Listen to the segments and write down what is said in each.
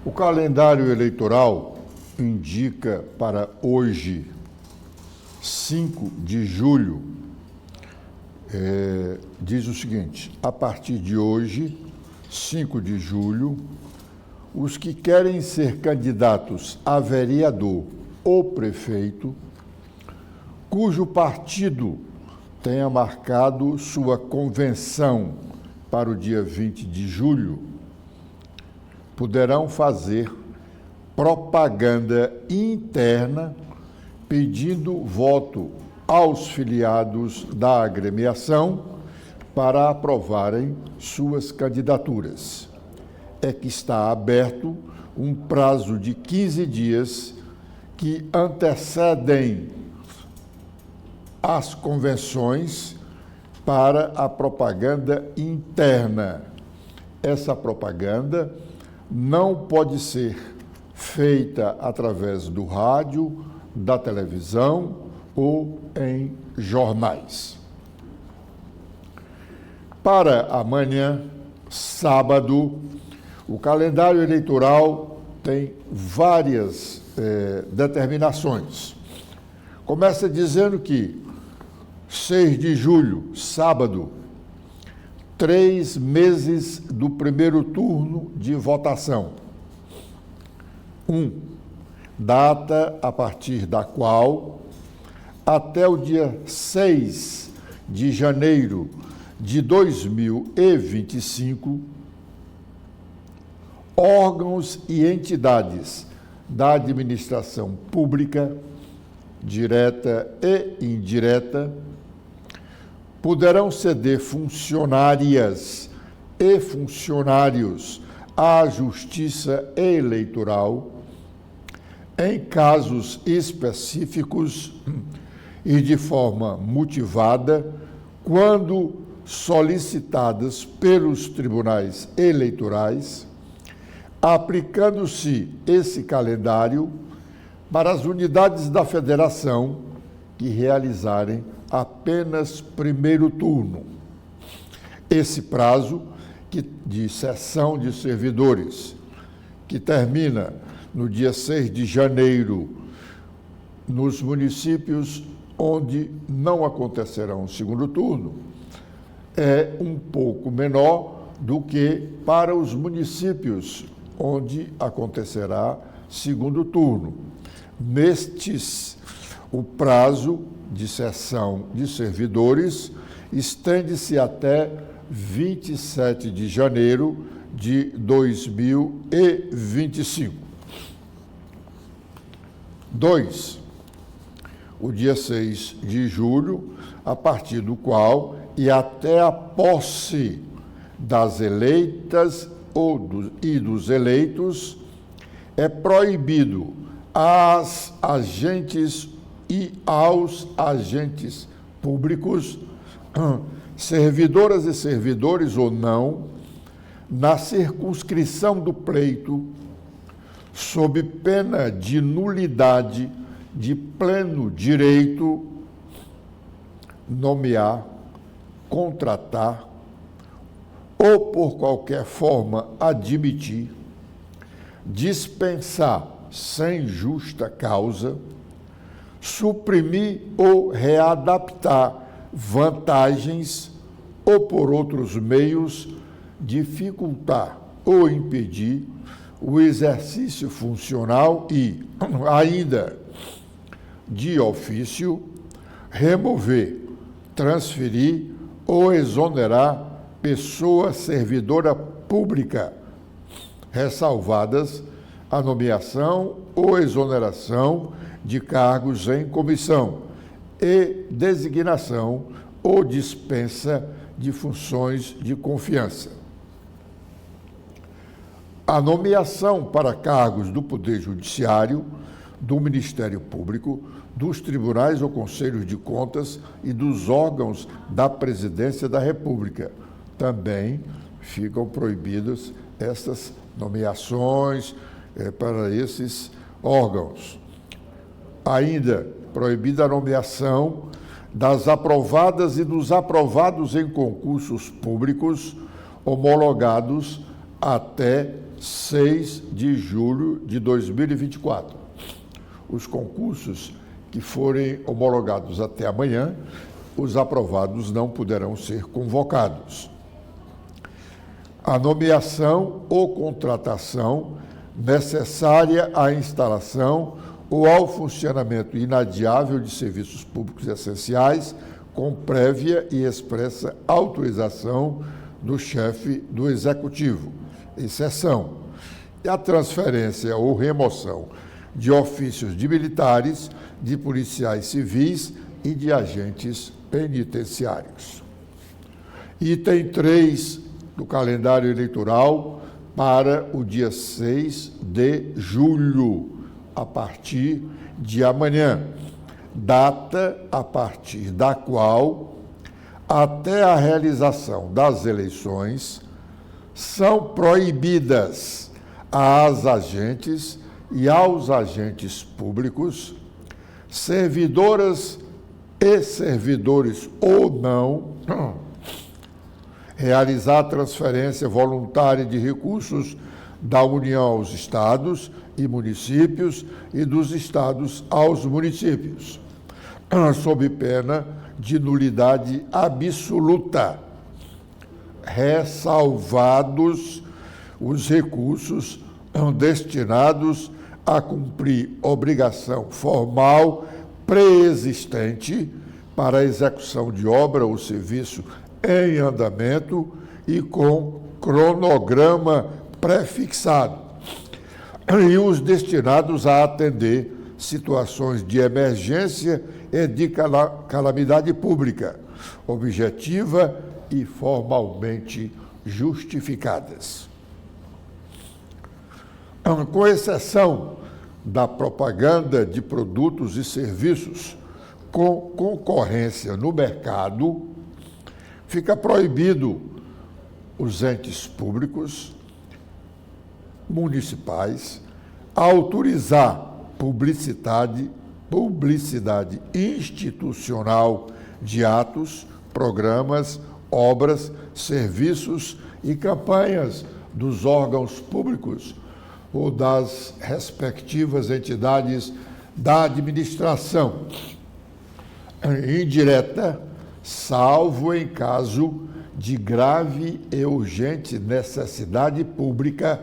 O calendário eleitoral indica para hoje, 5 de julho, diz o seguinte: a partir de hoje, 5 de julho, os que querem ser candidatos a vereador ou prefeito, cujo partido tenha marcado sua convenção para o dia 20 de julho, poderão fazer propaganda interna pedindo voto aos filiados da agremiação para aprovarem suas candidaturas. É que está aberto um prazo de 15 dias que antecedem as convenções para a propaganda interna. Essa propaganda não pode ser feita através do rádio, da televisão ou em jornais. Para amanhã, sábado, o calendário eleitoral tem várias determinações. Começa dizendo que 6 de julho, sábado, 3 meses do primeiro turno de votação. 1. Data a partir da qual, até o dia 6 de janeiro de 2025, órgãos e entidades da administração pública, direta e indireta, poderão ceder funcionárias e funcionários à Justiça Eleitoral em casos específicos e de forma motivada, quando solicitadas pelos tribunais eleitorais, aplicando-se esse calendário para as unidades da federação que realizarem apenas primeiro turno. Esse prazo de cessão de servidores, que termina no dia 6 de janeiro, nos municípios onde não acontecerá um segundo turno, é um pouco menor do que para os municípios onde acontecerá segundo turno. Nestes, o prazo de cessão de servidores estende-se até 27 de janeiro de 2025. 2. O dia 6 de julho, a partir do qual e até a posse das eleitas e dos eleitos, é proibido às agentes e aos agentes públicos, servidoras e servidores ou não, na circunscrição do pleito, sob pena de nulidade de pleno direito, nomear, contratar ou por qualquer forma admitir, dispensar sem justa causa, suprimir ou readaptar vantagens ou por outros meios dificultar ou impedir o exercício funcional e, ainda de ofício, remover, transferir ou exonerar pessoa servidora pública, ressalvadas a nomeação ou exoneração de cargos em comissão e designação ou dispensa de funções de confiança. A nomeação para cargos do Poder Judiciário, do Ministério Público, dos tribunais ou conselhos de contas e dos órgãos da Presidência da República. Também ficam proibidas essas nomeações para esses órgãos. Ainda proibida a nomeação das aprovadas e dos aprovados em concursos públicos homologados até 6 de julho de 2024. Os concursos que forem homologados até amanhã, os aprovados não poderão ser convocados. A nomeação ou contratação necessária à instalação ou ao funcionamento inadiável de serviços públicos essenciais, com prévia e expressa autorização do chefe do Executivo, exceção, e a transferência ou remoção de ofícios de militares, de policiais civis e de agentes penitenciários. Item 3 do calendário eleitoral para o dia 6 de julho, a partir de amanhã, data a partir da qual, até a realização das eleições, são proibidas às agentes e aos agentes públicos, servidoras e servidores ou não, realizar transferência voluntária de recursos da União aos estados e municípios e dos estados aos municípios, sob pena de nulidade absoluta, ressalvados os recursos destinados a cumprir obrigação formal preexistente para a execução de obra ou serviço em andamento e com cronograma prefixado, e os destinados a atender situações de emergência e de calamidade pública, objetiva e formalmente justificadas. Com exceção da propaganda de produtos e serviços com concorrência no mercado, fica proibido os entes públicos municipais autorizar publicidade institucional de atos, programas, obras, serviços e campanhas dos órgãos públicos ou das respectivas entidades da administração indireta, salvo em caso de grave e urgente necessidade pública,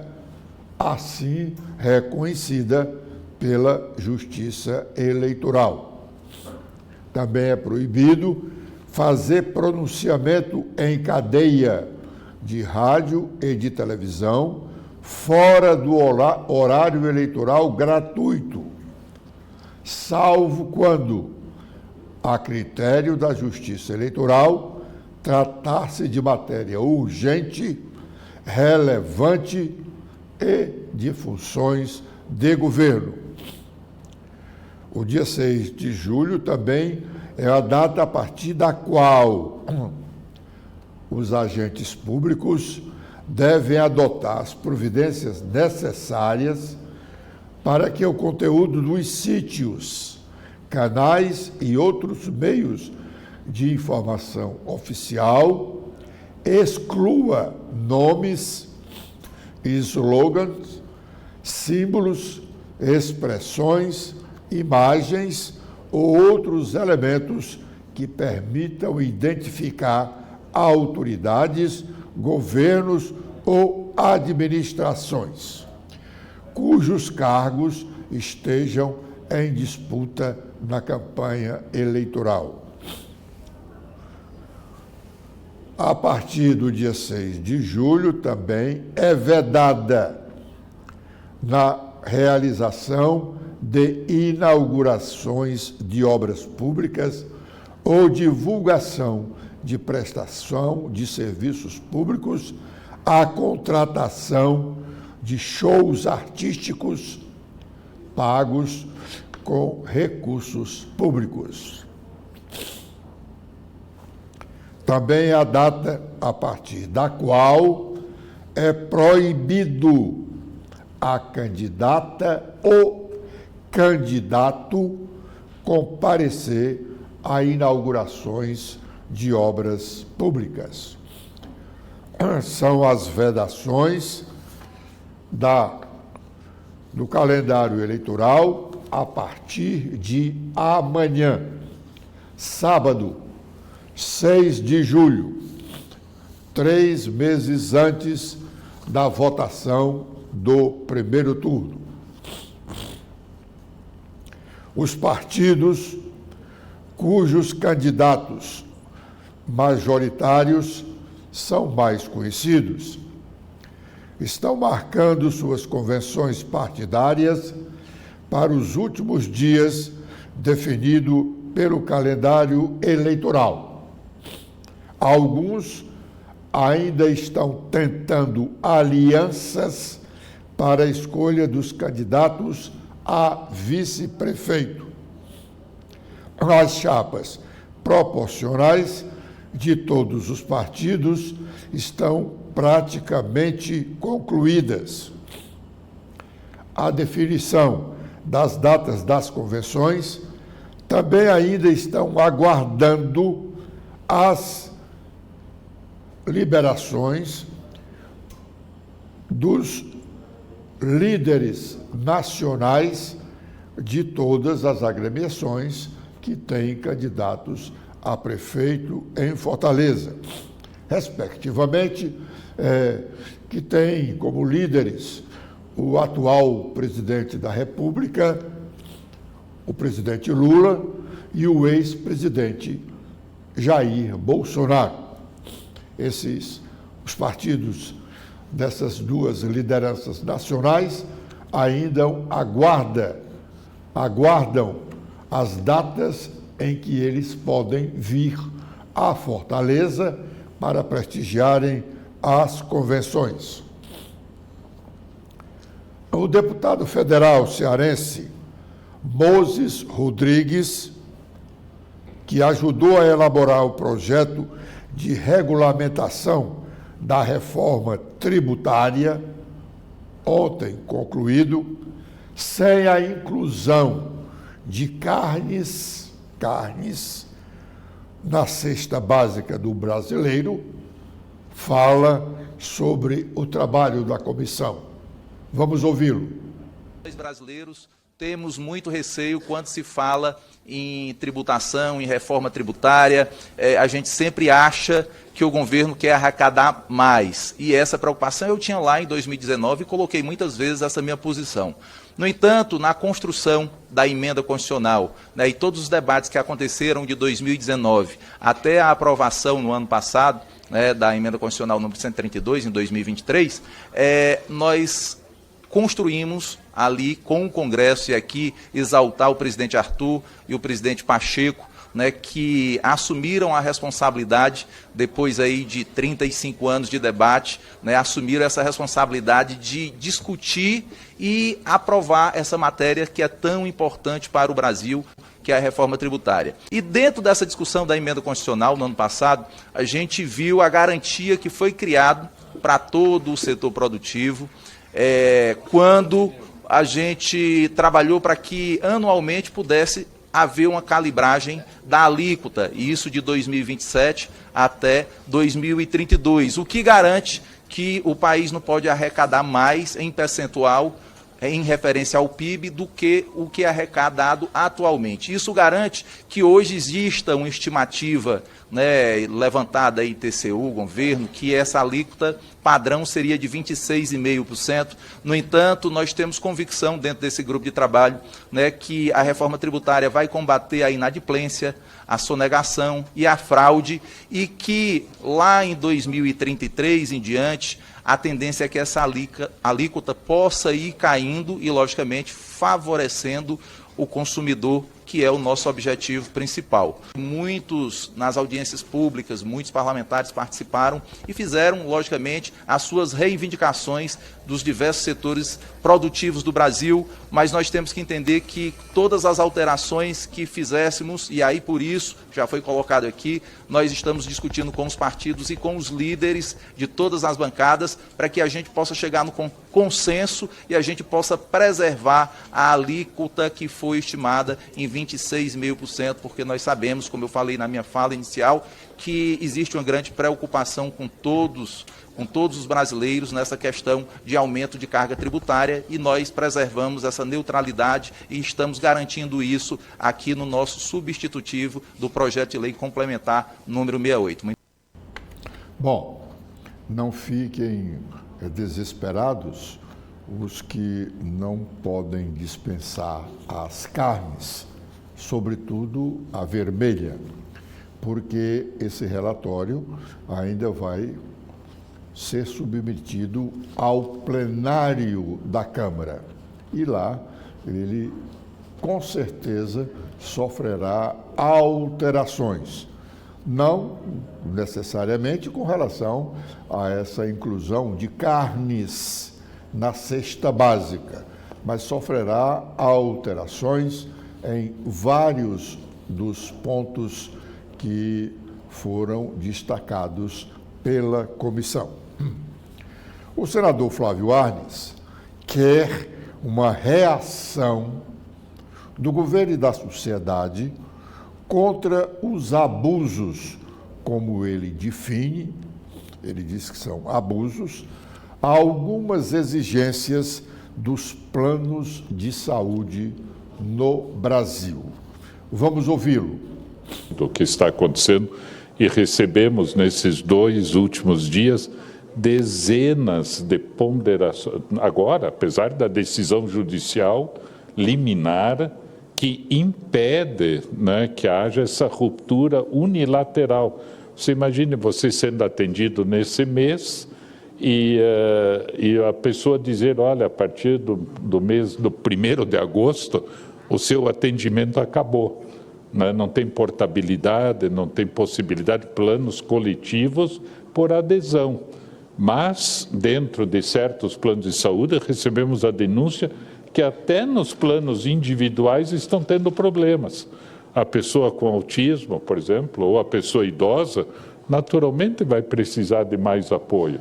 assim reconhecida pela Justiça Eleitoral. Também é proibido fazer pronunciamento em cadeia de rádio e de televisão fora do horário eleitoral gratuito, salvo quando, a critério da Justiça Eleitoral, tratar-se de matéria urgente, relevante e de funções de governo. O dia 6 de julho também é a data a partir da qual os agentes públicos devem adotar as providências necessárias para que o conteúdo dos sítios, canais e outros meios de informação oficial exclua nomes, slogans, símbolos, expressões, imagens ou outros elementos que permitam identificar autoridades, governos ou administrações cujos cargos estejam em disputa na campanha eleitoral. A partir do dia 6 de julho, também é vedada na realização de inaugurações de obras públicas ou divulgação de prestação de serviços públicos, a contratação de shows artísticos pagos com recursos públicos. Também a data a partir da qual é proibido a candidata ou candidato comparecer a inaugurações de obras públicas. São as vedações do calendário eleitoral a partir de amanhã, sábado, 6 de julho, 3 meses antes da votação do primeiro turno. Os partidos cujos candidatos majoritários são mais conhecidos estão marcando suas convenções partidárias para os últimos dias definido pelo calendário eleitoral. Alguns ainda estão tentando alianças para a escolha dos candidatos a vice-prefeito. As chapas proporcionais de todos os partidos estão praticamente concluídas. A definição das datas das convenções também ainda estão aguardando as liberações dos líderes nacionais de todas as agremiações que têm candidatos a prefeito em Fortaleza, respectivamente, que tem como líderes o atual presidente da República, o presidente Lula e o ex-presidente Jair Bolsonaro. Os partidos dessas duas lideranças nacionais ainda aguardam as datas em que eles podem vir à Fortaleza para prestigiarem as convenções. O deputado federal cearense Moses Rodrigues, que ajudou a elaborar o projeto de regulamentação da reforma tributária, ontem concluído, sem a inclusão de carnes na cesta básica do brasileiro, fala sobre o trabalho da comissão. Vamos ouvi-lo. Nós brasileiros temos muito receio quando se fala em tributação, em reforma tributária. A gente sempre acha que o governo quer arrecadar mais. E essa preocupação eu tinha lá em 2019 e coloquei muitas vezes essa minha posição. No entanto, na construção da emenda constitucional, né, e todos os debates que aconteceram de 2019 até a aprovação no ano passado, né, da emenda constitucional número 132, em 2023, nós construímos ali com o Congresso, e aqui exaltar o presidente Arthur e o presidente Pacheco, né, que assumiram a responsabilidade, depois aí de 35 anos de debate, né, assumiram essa responsabilidade de discutir e aprovar essa matéria que é tão importante para o Brasil, que é a reforma tributária. E dentro dessa discussão da emenda constitucional, no ano passado, a gente viu a garantia que foi criada para todo o setor produtivo, quando a gente trabalhou para que anualmente pudesse haver uma calibragem da alíquota, e isso de 2027 até 2032, o que garante que o país não pode arrecadar mais em percentual em referência ao PIB do que o que é arrecadado atualmente. Isso garante que hoje exista uma estimativa, né, levantada aí TCU, governo, que essa alíquota padrão seria de 26,5%. No entanto, nós temos convicção dentro desse grupo de trabalho, né, que a reforma tributária vai combater a inadimplência, a sonegação e a fraude, e que lá em 2033 em diante, a tendência é que essa alíquota possa ir caindo e, logicamente, favorecendo o consumidor, que é o nosso objetivo principal. Muitos, nas audiências públicas, muitos parlamentares participaram e fizeram, logicamente, as suas reivindicações dos diversos setores produtivos do Brasil, mas nós temos que entender que todas as alterações que fizéssemos, e aí por isso, já foi colocado aqui, nós estamos discutindo com os partidos e com os líderes de todas as bancadas para que a gente possa chegar no consenso e a gente possa preservar a alíquota que foi estimada em 26,5%, porque nós sabemos, como eu falei na minha fala inicial, que existe uma grande preocupação com todos os brasileiros nessa questão de aumento de carga tributária, e nós preservamos essa neutralidade e estamos garantindo isso aqui no nosso substitutivo do projeto de lei complementar número 68. Bom, não fiquem desesperados os que não podem dispensar as carnes, sobretudo a vermelha, porque esse relatório ainda vai ser submetido ao plenário da Câmara. E lá ele, com certeza, sofrerá alterações. Não necessariamente com relação a essa inclusão de carnes na cesta básica, mas sofrerá alterações em vários dos pontos que foram destacados pela comissão. O senador Flávio Arnes quer uma reação do governo e da sociedade contra os abusos, como ele define, ele diz que são abusos, a algumas exigências dos planos de saúde no Brasil. Vamos ouvi-lo. Do que está acontecendo, e recebemos nesses 2 últimos dias dezenas de ponderações. Agora, apesar da decisão judicial liminar que impede, né, que haja essa ruptura unilateral. Você imagine você sendo atendido nesse mês e a pessoa dizer, olha, a partir do mês do 1º de agosto, o seu atendimento acabou. Né? Não tem portabilidade, não tem possibilidade de planos coletivos por adesão. Mas, dentro de certos planos de saúde, recebemos a denúncia que até nos planos individuais estão tendo problemas. A pessoa com autismo, por exemplo, ou a pessoa idosa, naturalmente vai precisar de mais apoio.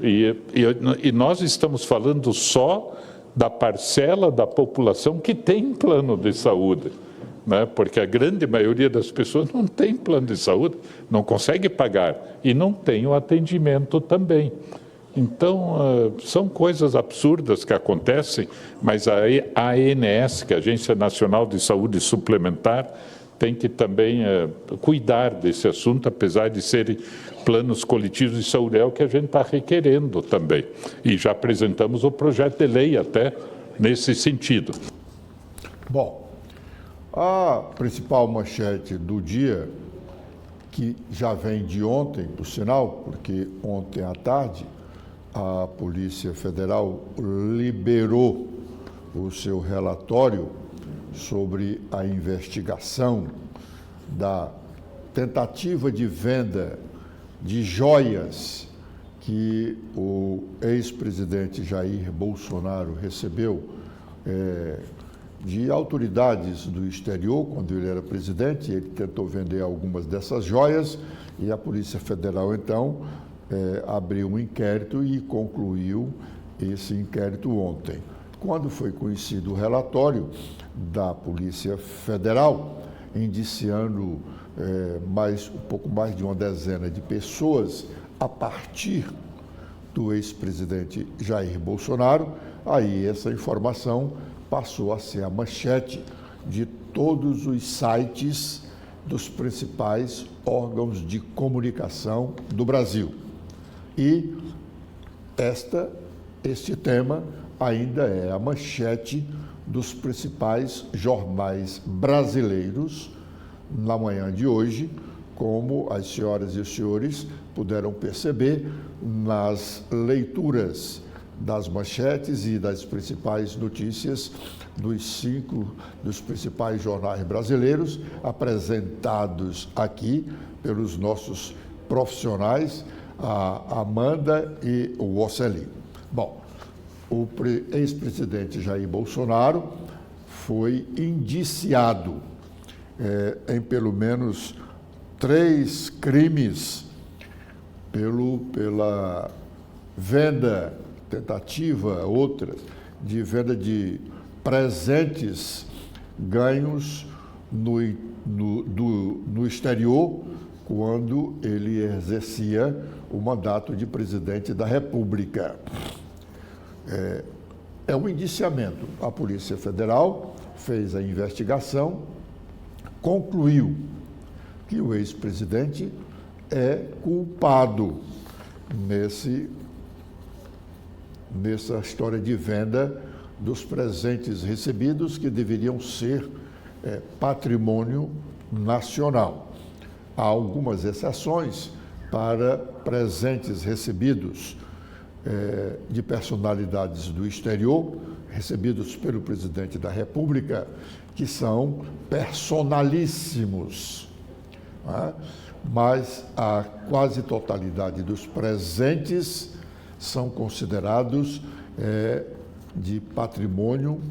E nós estamos falando só da parcela da população que tem plano de saúde, né? Porque a grande maioria das pessoas não tem plano de saúde, não consegue pagar e não tem o atendimento também. Então, são coisas absurdas que acontecem, mas a ANS, que é a Agência Nacional de Saúde Suplementar, tem que também cuidar desse assunto, apesar de serem planos coletivos de saúde, é o que a gente está requerendo também. E já apresentamos o projeto de lei até nesse sentido. Bom, a principal manchete do dia, que já vem de ontem, por sinal, porque ontem à tarde a Polícia Federal liberou o seu relatório sobre a investigação da tentativa de venda de joias que o ex-presidente Jair Bolsonaro recebeu de autoridades do exterior, quando ele era presidente. Ele tentou vender algumas dessas joias e a Polícia Federal, então, abriu um inquérito e concluiu esse inquérito ontem. Quando foi conhecido o relatório da Polícia Federal, indiciando um pouco mais de uma dezena de pessoas a partir do ex-presidente Jair Bolsonaro, aí essa informação passou a ser a manchete de todos os sites dos principais órgãos de comunicação do Brasil. E este tema ainda é a manchete dos principais jornais brasileiros na manhã de hoje, como as senhoras e os senhores puderam perceber nas leituras das manchetes e das principais notícias dos principais jornais brasileiros, apresentados aqui pelos nossos profissionais, a Amanda e o Oceli. Bom, o ex-presidente Jair Bolsonaro foi indiciado em pelo menos 3 crimes pela venda, tentativa, outra, de venda de presentes ganhos no exterior, quando ele exercia o mandato de presidente da República. É um indiciamento. A Polícia Federal fez a investigação, concluiu que o ex-presidente é culpado nessa história de venda dos presentes recebidos que deveriam ser patrimônio nacional. Há algumas exceções para presentes recebidos de personalidades do exterior, recebidos pelo presidente da República, que são personalíssimos, né? Mas a quase totalidade dos presentes são considerados de patrimônio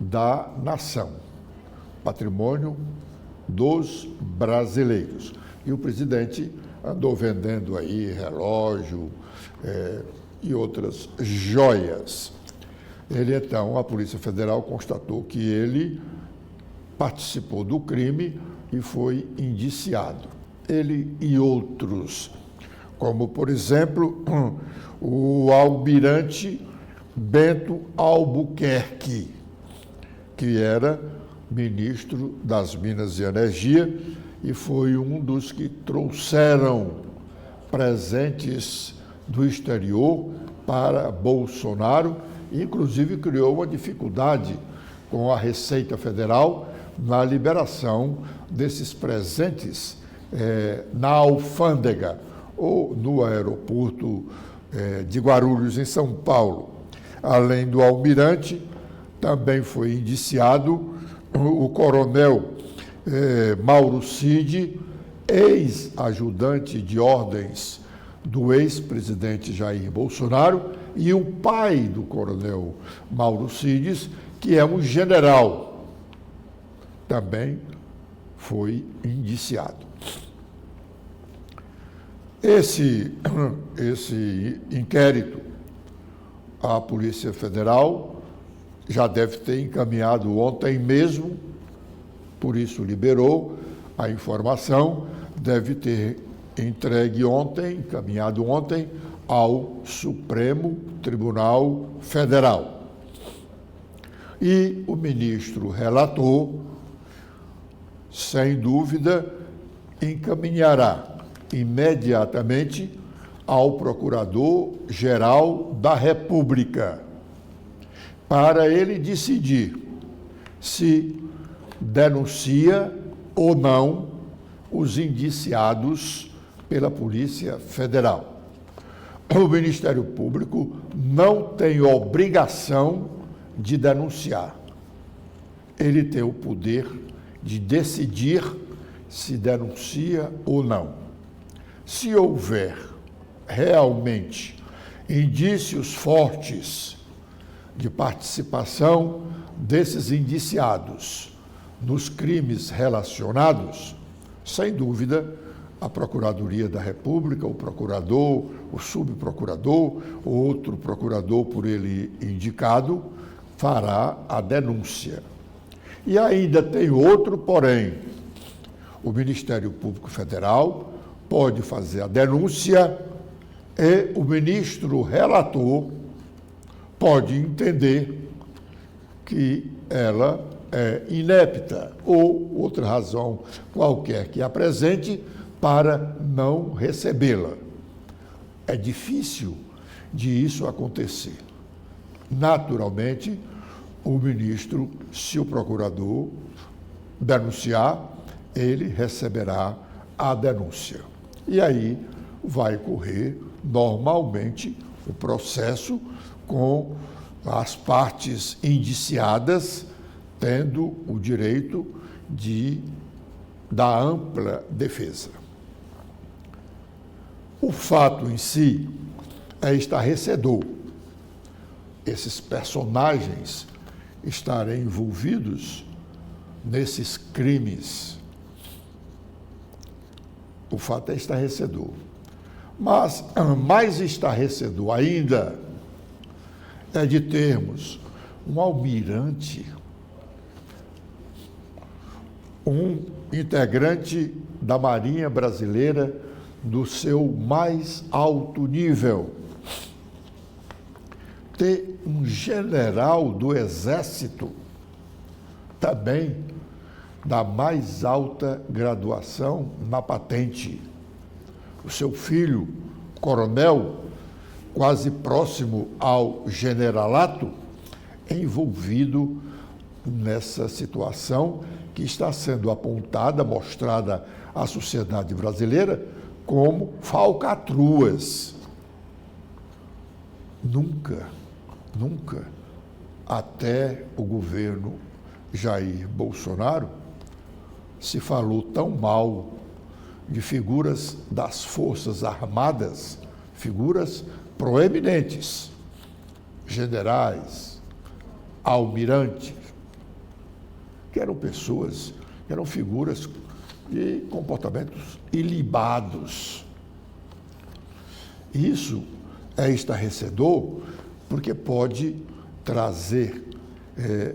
da nação, patrimônio dos brasileiros. E o presidente andou vendendo aí relógio e outras joias. Então, a Polícia Federal constatou que ele participou do crime e foi indiciado. Ele e outros, como, por exemplo, o almirante Bento Albuquerque, que era ministro das Minas e Energia e foi um dos que trouxeram presentes do exterior para Bolsonaro, e inclusive criou uma dificuldade com a Receita Federal na liberação desses presentes na alfândega ou no aeroporto de Guarulhos, em São Paulo. Além do almirante, também foi indiciado o coronel Mauro Cid, ex-ajudante de ordens do ex-presidente Jair Bolsonaro, e o pai do coronel Mauro Cid, que é um general, também foi indiciado. Esse inquérito, a Polícia Federal já deve ter encaminhado ontem mesmo, por isso liberou a informação, deve ter entregue ontem, encaminhado ontem, ao Supremo Tribunal Federal. E o ministro relator, sem dúvida, encaminhará imediatamente ao Procurador-Geral da República, para ele decidir se denuncia ou não os indiciados pela Polícia Federal. O Ministério Público não tem obrigação de denunciar. Ele tem o poder de decidir se denuncia ou não. Se houver realmente indícios fortes de participação desses indiciados nos crimes relacionados, sem dúvida, a Procuradoria da República, o procurador, o subprocurador, outro procurador por ele indicado, fará a denúncia. E ainda tem outro porém. O Ministério Público Federal pode fazer a denúncia e o ministro relator pode entender que ela é inepta ou outra razão qualquer que apresente para não recebê-la. É difícil de isso acontecer. Naturalmente, o ministro, se o procurador denunciar, ele receberá a denúncia. E aí vai correr normalmente o processo com as partes indiciadas tendo o direito da ampla defesa. O fato em si é estarrecedor. Esses personagens estarem envolvidos nesses crimes. O fato é estarrecedor. Mas mais estarrecedor ainda é de termos um almirante, um integrante da Marinha Brasileira do seu mais alto nível, ter um general do Exército também da mais alta graduação na patente. O seu filho, coronel, quase próximo ao generalato, é envolvido nessa situação que está sendo apontada, mostrada à sociedade brasileira como falcatruas. Nunca, até o governo Jair Bolsonaro, se falou tão mal de figuras das Forças Armadas, figuras proeminentes, generais, almirantes, que eram pessoas, que eram figuras de comportamentos ilibados. Isso é estarrecedor porque pode trazer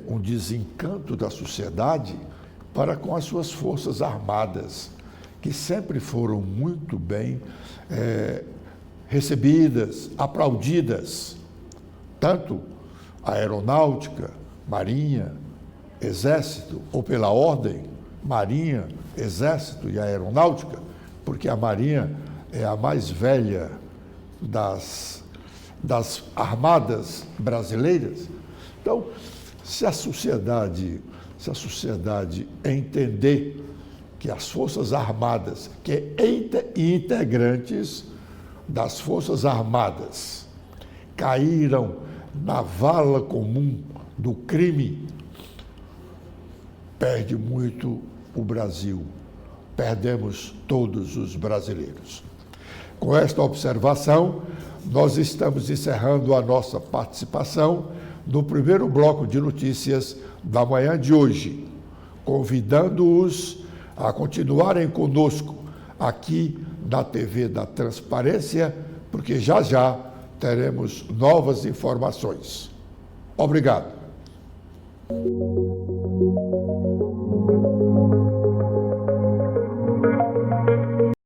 um desencanto da sociedade para com as suas forças armadas, que sempre foram muito bem recebidas, aplaudidas, tanto a aeronáutica, marinha, exército, ou pela ordem, marinha, exército e aeronáutica, porque a marinha é a mais velha das armadas brasileiras. Então, se a sociedade entender que as Forças Armadas, que integrantes das Forças Armadas caíram na vala comum do crime, perde muito o Brasil. Perdemos todos os brasileiros. Com esta observação, nós estamos encerrando a nossa participação no primeiro bloco de notícias da manhã de hoje, convidando-os a continuarem conosco aqui na TV da Transparência, porque já já teremos novas informações. Obrigado.